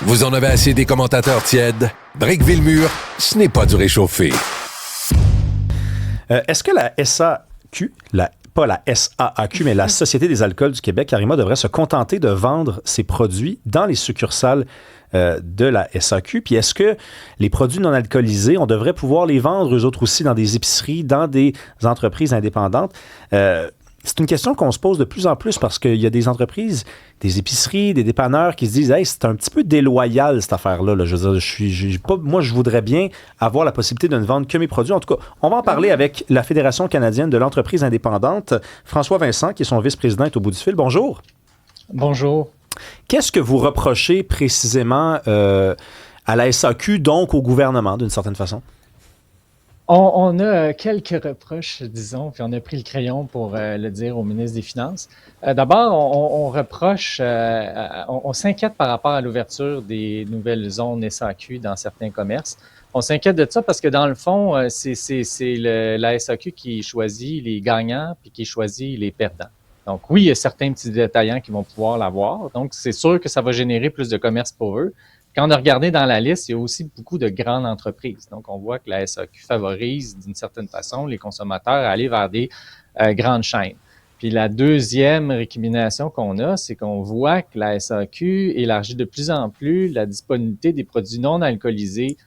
Vous en avez assez des commentateurs tièdes? Briqueville-Mur, ce n'est pas du réchauffé. Est-ce que la SAQ, pas la SAAQ, mais la Société des alcools du Québec, Karima, devrait se contenter de vendre ses produits dans les succursales de la SAQ? Puis est-ce que les produits non alcoolisés, on devrait pouvoir les vendre eux autres aussi dans des épiceries, dans des entreprises indépendantes? C'est une question qu'on se pose de plus en plus parce qu'il y a des entreprises, des épiceries, des dépanneurs qui se disent « Hey, c'est un petit peu déloyal cette affaire-là. Là. Je veux dire, moi, je voudrais bien avoir la possibilité de ne vendre que mes produits. » En tout cas, on va en parler avec la Fédération canadienne de l'entreprise indépendante, François Vincent, qui est son vice-président, est au bout du fil. Bonjour. Bonjour. Qu'est-ce que vous reprochez précisément à la SAQ, donc au gouvernement, d'une certaine façon? On a quelques reproches, disons, puis on a pris le crayon pour le dire au ministre des Finances. D'abord, on reproche, on s'inquiète par rapport à l'ouverture des nouvelles zones SAQ dans certains commerces. On s'inquiète de ça parce que dans le fond, c'est la SAQ qui choisit les gagnants puis qui choisit les perdants. Donc oui, il y a certains petits détaillants qui vont pouvoir l'avoir. Donc c'est sûr que ça va générer plus de commerce pour eux. Quand on a regardé dans la liste, il y a aussi beaucoup de grandes entreprises. Donc, on voit que la SAQ favorise, d'une certaine façon, les consommateurs à aller vers des grandes chaînes. Puis la deuxième récrimination qu'on a, c'est qu'on voit que la SAQ élargit de plus en plus la disponibilité des produits non alcoolisés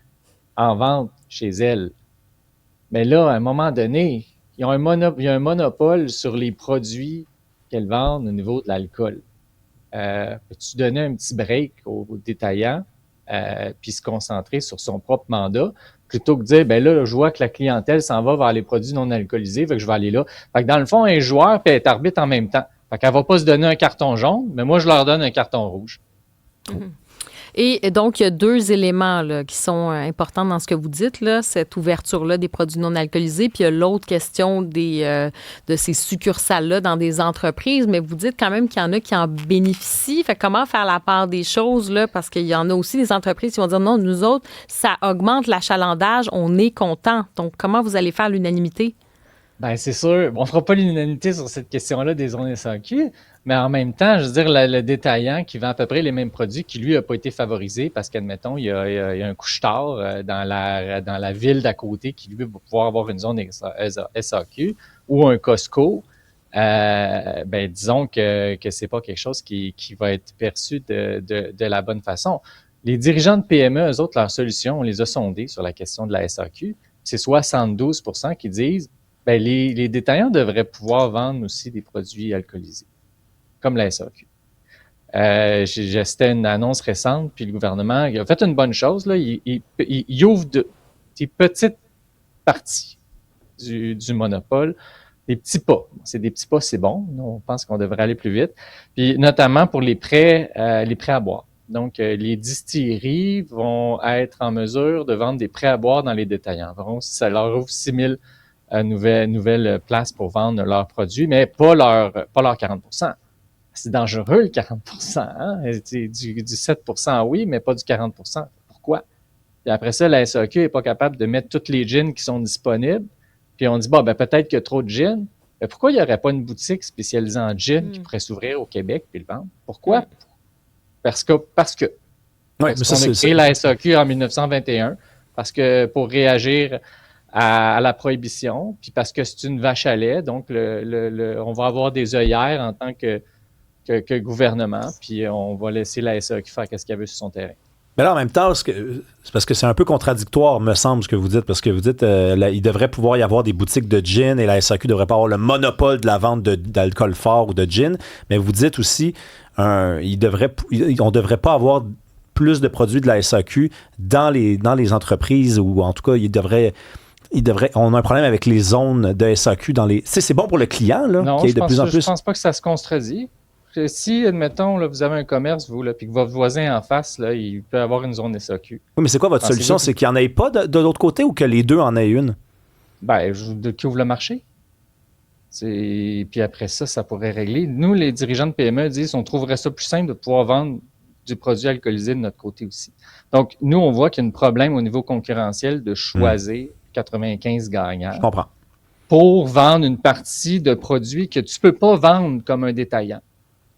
en vente chez elle. Mais là, à un moment donné, il y a un monopole sur les produits qu'elles vendent au niveau de l'alcool. Peux-tu donner un petit break aux détaillants? Puis se concentrer sur son propre mandat, plutôt que de dire, ben là, je vois que la clientèle s'en va vers les produits non alcoolisés, fait que je vais aller là. Fait que dans le fond, elle est joueur puis elle est arbitre en même temps. Fait qu'elle va pas se donner un carton jaune, mais moi, je leur donne un carton rouge. Mm-hmm. Et donc, il y a deux éléments là, qui sont importants dans ce que vous dites, là, cette ouverture-là des produits non alcoolisés, puis il y a l'autre question de ces succursales-là dans des entreprises, mais vous dites quand même qu'il y en a qui en bénéficient. Fait comment faire la part des choses, là, parce qu'il y en a aussi des entreprises qui vont dire non, nous autres, ça augmente l'achalandage, on est content. Donc, comment vous allez faire l'unanimité? Ben c'est sûr, on ne fera pas l'unanimité sur cette question-là des zones SAQ, mais en même temps, je veux dire, le détaillant qui vend à peu près les mêmes produits, qui lui n'a pas été favorisé parce qu'admettons, il y a un couche-tard dans la ville d'à côté qui lui va pouvoir avoir une zone SAQ ou un Costco, ben disons que c'est pas quelque chose qui va être perçu de la bonne façon. Les dirigeants de PME, eux autres, leur solution, on les a sondés sur la question de la SAQ, c'est 72% qui disent ben, les détaillants devraient pouvoir vendre aussi des produits alcoolisés, comme la SAQ. C'était une annonce récente, puis le gouvernement il a fait une bonne chose. Là, il ouvre des petites parties du monopole, des petits pas. C'est des petits pas, c'est bon. Nous, on pense qu'on devrait aller plus vite. Puis notamment pour les prêts à boire. Donc, les distilleries vont être en mesure de vendre des prêts à boire dans les détaillants. Ça leur ouvre 6 000 nouvelles places pour vendre leurs produits, mais pas leur 40%. C'est dangereux, le 40%. Hein? Du 7%, oui, mais pas du 40%. Pourquoi? Puis après ça, la SAQ n'est pas capable de mettre toutes les gins qui sont disponibles. Puis on dit, ben peut-être qu'il y a trop de gin. Mais pourquoi il n'y aurait pas une boutique spécialisée en gin qui pourrait s'ouvrir au Québec puis le vendre? Pourquoi? Parce que Ouais, on a créé la SAQ en 1921, parce que pour réagir à la prohibition, puis parce que c'est une vache à lait, donc on va avoir des œillères en tant que gouvernement, puis on va laisser la SAQ faire ce qu'elle veut sur son terrain. Mais là, en même temps, c'est parce que c'est un peu contradictoire, me semble, ce que vous dites, parce que vous dites il devrait pouvoir y avoir des boutiques de gin et la SAQ ne devrait pas avoir le monopole de la vente d'alcool fort ou de gin, mais vous dites aussi on ne devrait pas avoir plus de produits de la SAQ dans les entreprises, ou en tout cas, on a un problème avec les zones de SAQ dans les... C'est bon pour le client, là, non, qui est de plus en plus... je pense pas que ça se contredit. Si, admettons, là, vous avez un commerce, vous, là, puis que votre voisin en face, là, il peut avoir une zone SAQ. Oui, mais c'est quoi votre solution? C'est qu'il n'y en ait pas de l'autre côté ou que les deux en aient une? Ben, qui ouvre le marché. Puis après ça, ça pourrait régler. Nous, les dirigeants de PME disent on trouverait ça plus simple de pouvoir vendre du produit alcoolisé de notre côté aussi. Donc, nous, on voit qu'il y a un problème au niveau concurrentiel de choisir 95 gagnants. Je comprends. Pour vendre une partie de produits que tu peux pas vendre comme un détaillant.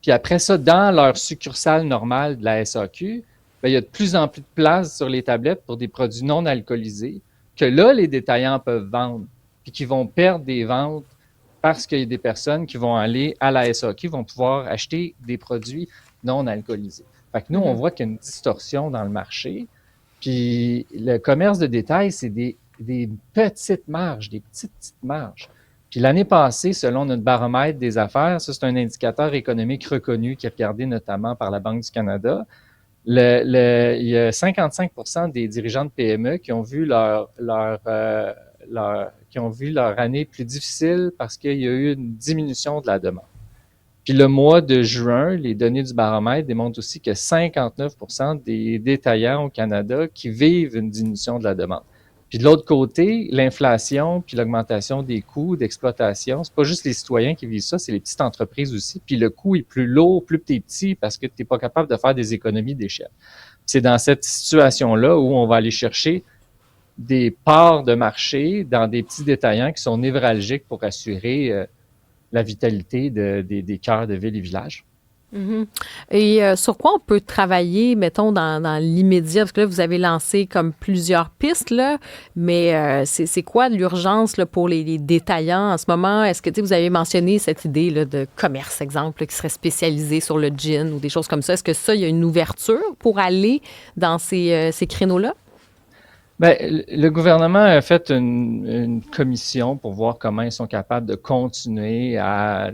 Puis après ça, dans leur succursale normale de la SAQ, bien, il y a de plus en plus de place sur les tablettes pour des produits non alcoolisés que là, les détaillants peuvent vendre, puis qui vont perdre des ventes parce qu'il y a des personnes qui vont aller à la SAQ, vont pouvoir acheter des produits non alcoolisés. Fait que nous, on voit qu'il y a une distorsion dans le marché. Puis le commerce de détail, c'est des petites marges, des petites marges. Puis l'année passée, selon notre baromètre des affaires, ça c'est un indicateur économique reconnu qui est regardé notamment par la Banque du Canada, il y a 55% des dirigeants de PME qui ont vu qui ont vu leur année plus difficile parce qu'il y a eu une diminution de la demande. Puis le mois de juin, les données du baromètre démontrent aussi que 59% des détaillants au Canada qui vivent une diminution de la demande. Puis de l'autre côté, l'inflation puis l'augmentation des coûts d'exploitation, c'est pas juste les citoyens qui vivent ça, c'est les petites entreprises aussi. Puis le coût est plus lourd, plus petit parce que tu n'es pas capable de faire des économies d'échelle. C'est dans cette situation-là où on va aller chercher des parts de marché dans des petits détaillants qui sont névralgiques pour assurer la vitalité des cœurs de ville et villages. Mm-hmm. Et sur quoi on peut travailler, mettons, dans l'immédiat? Parce que là, vous avez lancé comme plusieurs pistes, là, mais c'est quoi l'urgence là, pour les détaillants en ce moment? Est-ce que vous avez mentionné cette idée là, de commerce, exemple, là, qui serait spécialisé sur le gin ou des choses comme ça? Est-ce que ça, il y a une ouverture pour aller dans ces créneaux-là? Bien, le gouvernement a fait une commission pour voir comment ils sont capables de continuer à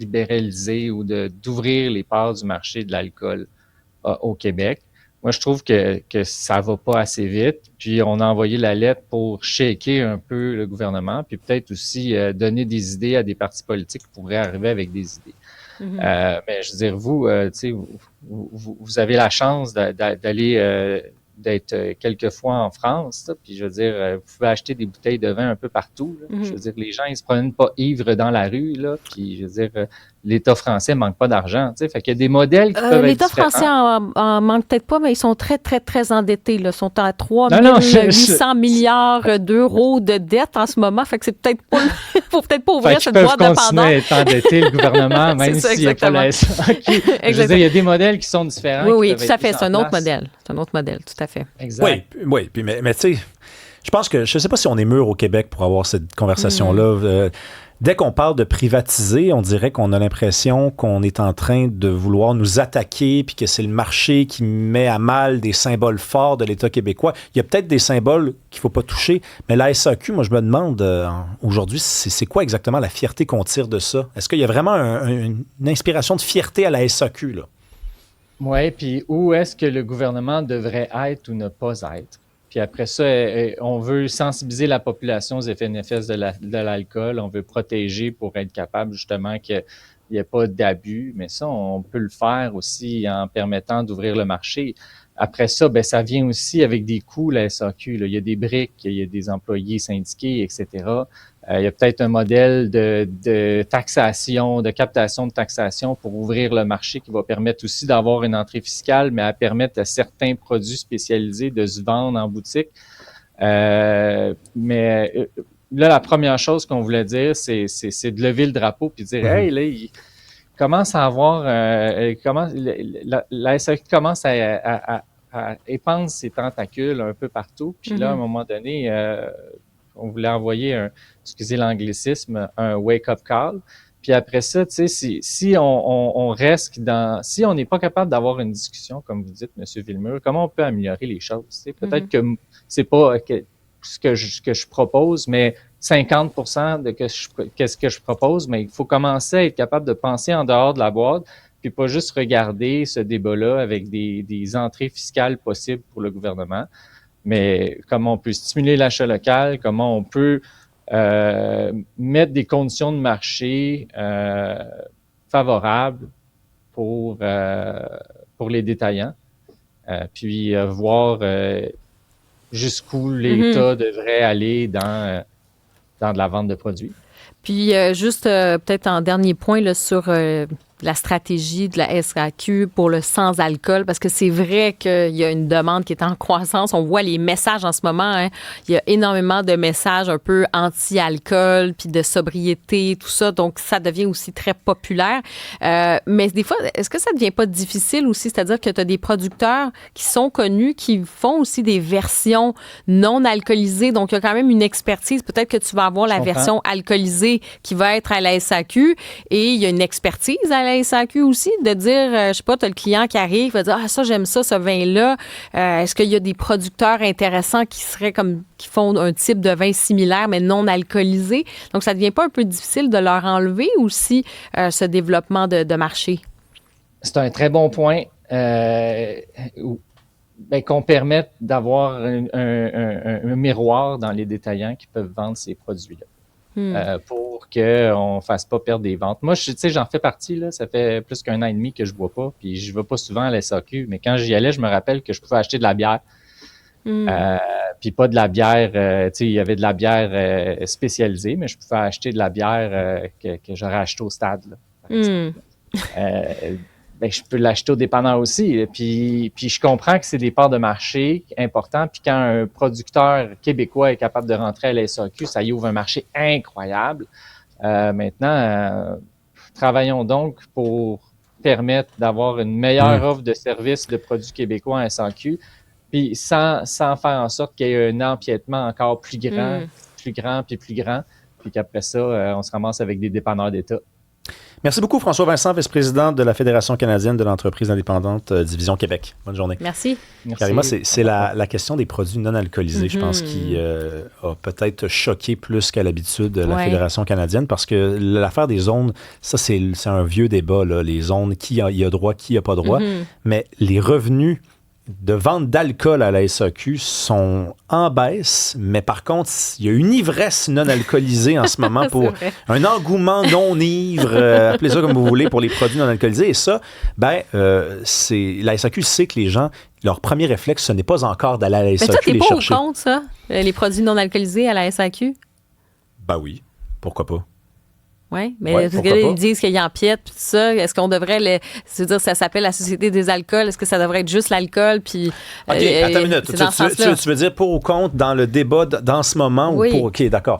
libéraliser ou d'ouvrir les parts du marché de l'alcool au Québec. Moi, je trouve que ça va pas assez vite. Puis, on a envoyé la lettre pour shaker un peu le gouvernement, puis peut-être aussi donner des idées à des partis politiques qui pourraient arriver avec des idées. Mm-hmm. Mais je veux dire, vous avez la chance d'aller d'être quelques fois en France, là, puis je veux dire, vous pouvez acheter des bouteilles de vin un peu partout. Là. Mm-hmm. Je veux dire, les gens, ils se promènent pas ivres dans la rue, là, puis je veux dire, l'État français manque pas d'argent, tu sais, fait qu'il y a des modèles qui peuvent être l'État différents. français en manque peut-être pas, mais ils sont très, très, très endettés, là. Ils sont à 3 800 milliards d'euros de dette en ce moment, fait que c'est peut-être pas, faut peut-être pas ouvrir cette boîte de Pandore. Ils peuvent continuer à être endettés, le gouvernement, même s'il n'y a pas la SAQ. Je veux dire, il y a des modèles qui sont différents. Oui, tout à fait, c'est un autre modèle. C'est un autre modèle, tout à fait. Exact. Oui, puis mais tu sais, je pense que, je ne sais pas si on est mûr au Québec pour avoir cette conversation-là. Dès qu'on parle de privatiser, on dirait qu'on a l'impression qu'on est en train de vouloir nous attaquer puis que c'est le marché qui met à mal des symboles forts de l'État québécois. Il y a peut-être des symboles qu'il ne faut pas toucher, mais la SAQ, moi, je me demande aujourd'hui, c'est quoi exactement la fierté qu'on tire de ça? Est-ce qu'il y a vraiment une inspiration de fierté à la SAQ, là? Oui, puis où est-ce que le gouvernement devrait être ou ne pas être? Puis après ça, on veut sensibiliser la population aux effets néfastes de l'alcool. On veut protéger pour être capable justement qu'il n'y ait pas d'abus. Mais ça, on peut le faire aussi en permettant d'ouvrir le marché. Après ça, ben ça vient aussi avec des coûts, la SAQ. Là. Il y a des briques, il y a des employés syndiqués, etc. Il y a peut-être un modèle de taxation, de captation de taxation pour ouvrir le marché qui va permettre aussi d'avoir une entrée fiscale, mais à permettre à certains produits spécialisés de se vendre en boutique. Mais là, la première chose qu'on voulait dire, c'est de lever le drapeau puis de dire, hey, là, il commence à avoir, la SAQ commence à épandre ses tentacules un peu partout. Puis là, à un moment donné, on voulait envoyer excusez l'anglicisme, un wake-up call. Puis après ça, tu sais, si on reste si on n'est pas capable d'avoir une discussion, comme vous dites, M. Villemur, comment on peut améliorer les choses? T'sais? Peut-être que c'est pas ce que je propose, mais 50% de qu'est-ce que je propose, mais il faut commencer à être capable de penser en dehors de la boîte, puis pas juste regarder ce débat-là avec des entrées fiscales possibles pour le gouvernement, mais comment on peut stimuler l'achat local, comment on peut mettre des conditions de marché favorables pour les détaillants, puis voir jusqu'où l'État devrait aller dans de la vente de produits. Puis juste peut-être en dernier point là, sur la stratégie de la SAQ pour le sans-alcool? Parce que c'est vrai qu'il y a une demande qui est en croissance. On voit les messages en ce moment. Hein. Il y a énormément de messages un peu anti-alcool, puis de sobriété, tout ça. Donc, ça devient aussi très populaire. Mais des fois, est-ce que ça ne devient pas difficile aussi? C'est-à-dire que tu as des producteurs qui sont connus, qui font aussi des versions non alcoolisées. Donc, il y a quand même une expertise. Peut-être que tu vas avoir la version alcoolisée qui va être à la SAQ et il y a une expertise à la SAQ aussi de dire, je sais pas, tu as le client qui arrive, va dire, ah, ça, j'aime ça, ce vin-là. Est-ce qu'il y a des producteurs intéressants qui font un type de vin similaire, mais non alcoolisé? Donc, ça devient pas un peu difficile de leur enlever aussi ce développement de marché? C'est un très bon point. Qu'on permette d'avoir un miroir dans les détaillants qui peuvent vendre ces produits-là. Pour qu'on ne fasse pas perdre des ventes. Moi, j'en fais partie, là, ça fait plus qu'un an et demi que je ne bois pas, puis je ne vais pas souvent à la SAQ, mais quand j'y allais, je me rappelle que je pouvais acheter de la bière, puis pas de la bière, il y avait de la bière spécialisée, mais je pouvais acheter de la bière que j'aurais acheté au stade, là, par exemple. Je peux l'acheter au dépanneur aussi. Puis je comprends que c'est des parts de marché importants. Puis quand un producteur québécois est capable de rentrer à la SAQ, ça y ouvre un marché incroyable. Maintenant, travaillons donc pour permettre d'avoir une meilleure offre de services de produits québécois en SAQ, puis sans faire en sorte qu'il y ait un empiètement encore plus grand, puis qu'après ça, on se ramasse avec des dépanneurs d'État. Merci beaucoup, François Vincent, vice-président de la Fédération canadienne de l'entreprise indépendante, Division Québec. Bonne journée. Merci. Karima, c'est la question des produits non alcoolisés, je pense, qui a peut-être choqué plus qu'à l'habitude la Fédération canadienne, parce que l'affaire des zones, ça, c'est un vieux débat, là, les zones, qui y a droit, qui n'y a pas droit. Mais les revenus de vente d'alcool à la SAQ sont en baisse, mais par contre, il y a une ivresse non alcoolisée en ce moment pour un engouement non ivre, appelez ça comme vous voulez, pour les produits non alcoolisés. Et ça, la SAQ sait que les gens, leur premier réflexe, ce n'est pas encore d'aller à la SAQ mais toi, les chercher. Mais toi, t'es pas au compte, ça, les produits non alcoolisés à la SAQ? Ben oui, pourquoi pas. Oui, mais parce que là, ils disent qu'il y a empiète, puis tout ça. Est-ce qu'on devrait c'est-à-dire, ça s'appelle la Société des alcools. Est-ce que ça devrait être juste l'alcool? Puis, OK, attends une minute. Tu veux dire pour ou contre dans le débat dans ce moment? Oui. Ou pour, OK, d'accord.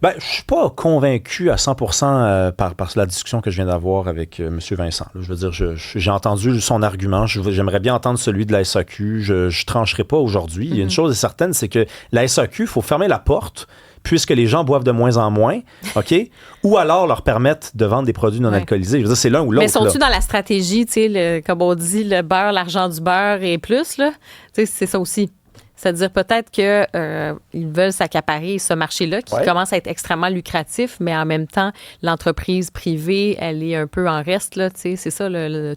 Ben, je suis pas convaincu à 100% par la discussion que je viens d'avoir avec M. Vincent. Là, je veux dire, j'ai entendu son argument. J'aimerais bien entendre celui de la SAQ. Je trancherai pas aujourd'hui. Il y a une chose est certaine, c'est que la SAQ, il faut fermer la porte puisque les gens boivent de moins en moins, OK? Ou alors leur permettre de vendre des produits non alcoolisés. Je veux dire, c'est l'un ou l'autre. Mais sont-tu dans la stratégie, tu sais, comme on dit, le beurre, l'argent du beurre et plus, là? Tu sais, c'est ça aussi. C'est-à-dire peut-être qu'ils veulent s'accaparer ce marché-là qui commence à être extrêmement lucratif, mais en même temps, l'entreprise privée, elle est un peu en reste, là, tu sais. C'est ça,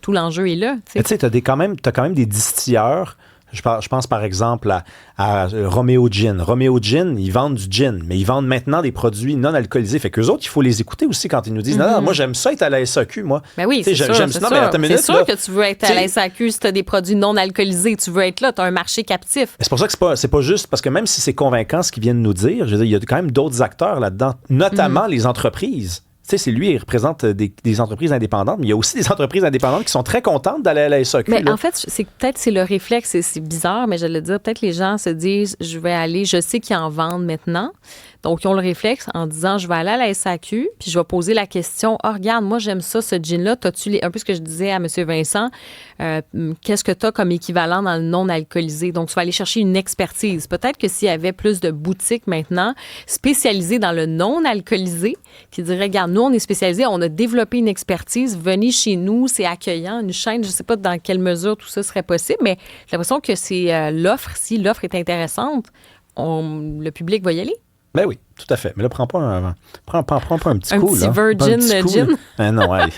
tout l'enjeu est là. Tu sais, t'as quand même des distilleurs. Je pense par exemple à Romeo Gin. Romeo Gin, ils vendent du gin, mais ils vendent maintenant des produits non alcoolisés. Fait qu'eux autres, il faut les écouter aussi quand ils nous disent non, moi j'aime ça être à la SAQ, moi. Ben oui, c'est sûr. C'est sûr que tu veux être à la SAQ si tu as des produits non alcoolisés. Tu veux être là, tu as un marché captif. C'est pour ça que c'est pas juste, parce que même si c'est convaincant ce qu'ils viennent nous dire, je veux dire, il y a quand même d'autres acteurs là-dedans, notamment les entreprises. Tu sais, il représente des entreprises indépendantes, mais il y a aussi des entreprises indépendantes qui sont très contentes d'aller à la SAQ. Mais en fait, c'est le réflexe, c'est bizarre, mais je vais le dire, peut-être les gens se disent, je sais qu'ils en vendent maintenant. Donc, ils ont le réflexe en disant, je vais aller à la SAQ, puis je vais poser la question, regarde, moi, j'aime ça, ce gin-là. T'as-tu un peu ce que je disais à M. Vincent, qu'est-ce que tu as comme équivalent dans le non-alcoolisé? Donc, tu vas aller chercher une expertise. Peut-être que s'il y avait plus de boutiques maintenant spécialisées dans le non-alcoolisé, qui diraient, regarde, nous, on est spécialisés, on a développé une expertise, venez chez nous, c'est accueillant, une chaîne, je ne sais pas dans quelle mesure tout ça serait possible, mais j'ai l'impression que c'est l'offre, si l'offre est intéressante, le public va y aller. Ben oui, tout à fait. Mais là, prends pas un petit coup. Un petit Virgin Gin. Non, allez.